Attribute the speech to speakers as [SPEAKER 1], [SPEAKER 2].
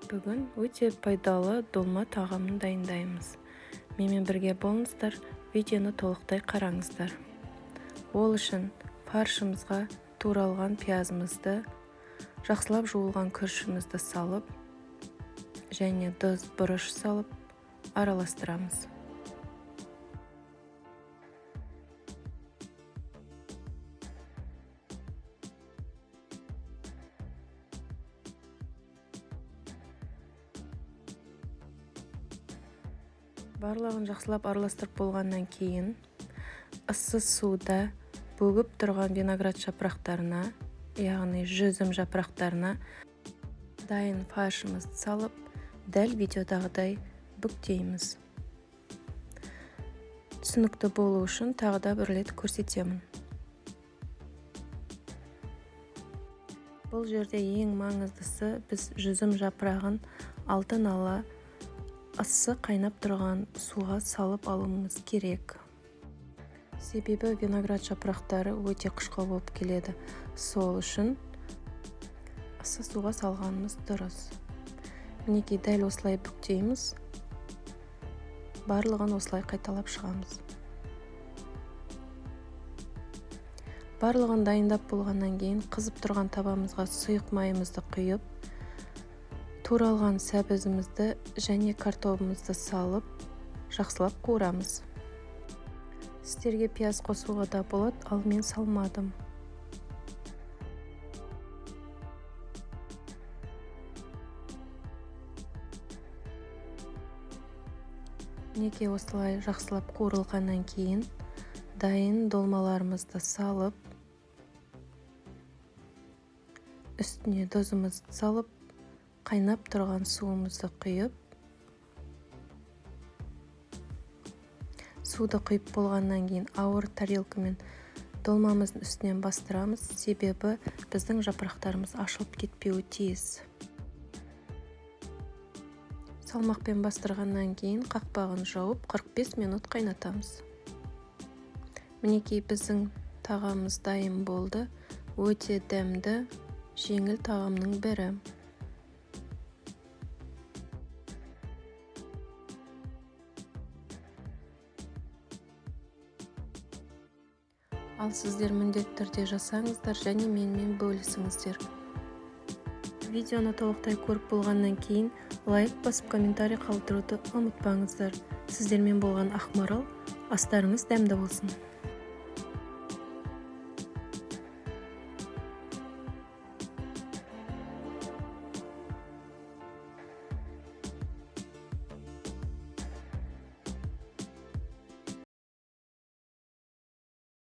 [SPEAKER 1] Бүгін өте пайдалы долма тағамын дайындаймыз. Менімен бірге болыңыздар, видеоны толықтай қараңыздар. Ол үшін фаршымызға туралған пиязымызды, жақсылап жуылған күрішімізді салып, және тұз, бұрыш салып араластырамыз. Барлығын жақсылап араластырып болғаннан кейін, ыссы суда бөгіп тұрған виноград жапырақтарына, яғни жүзім жапырақтарына дайын фаршымызды салып, дәл видеодағыдай бүктейміз. Түсінікті болу үшін тағы да бір рет көрсетемін. Бұл жерде ең маңыздысы біз жүзім жапырағын алдын ала ыссы қайнап тұрған суға салып алуымыз керек. Себебі виноград жапырақтары өте қышқыл болып келеді. Сол үшін ыссы суға салғанымыз дұрыс. Мінекей дәл осылай бүктейміз. Барлығын осылай қайталап шығамыз. Барлығын дайындап болғаннан кейін қызып тұрған табамызға сұйық майымызды құйып, туралған сәбізімізді және картобымызды салып, жақсылап қуырамыз. Сіздерге пияз қосуға да болады, ал мен салмадым. Неге осылай жақсылап қуырылғаннан кейін, дайын долмаларымызды салып, үстіне тұзымызды салып, қайнап тұрған суымызды құйып, суды құйып болғаннан кейін ауыр тарелкамен долмамыздың үстінен бастырамыз, себебі біздің жапырақтарымыз ашылып кетпеуі тиіс. Салмақпен бастырғаннан кейін қақпағын жауып 45 минут қайнатамыз. Мінекей біздің тағамымыз дайын болды. Өте дәмді, жеңіл тағамның бірі. Ал сіздер міндетті түрде жасаңыздар және менімен бөлісіңіздер. Видеоны толықтай көріп болғаннан кейін лайк басып комментарий қалдыруды ұмытпаңыздар. Сіздермен болған Ақмарал, астарыңыз дәмді болсын.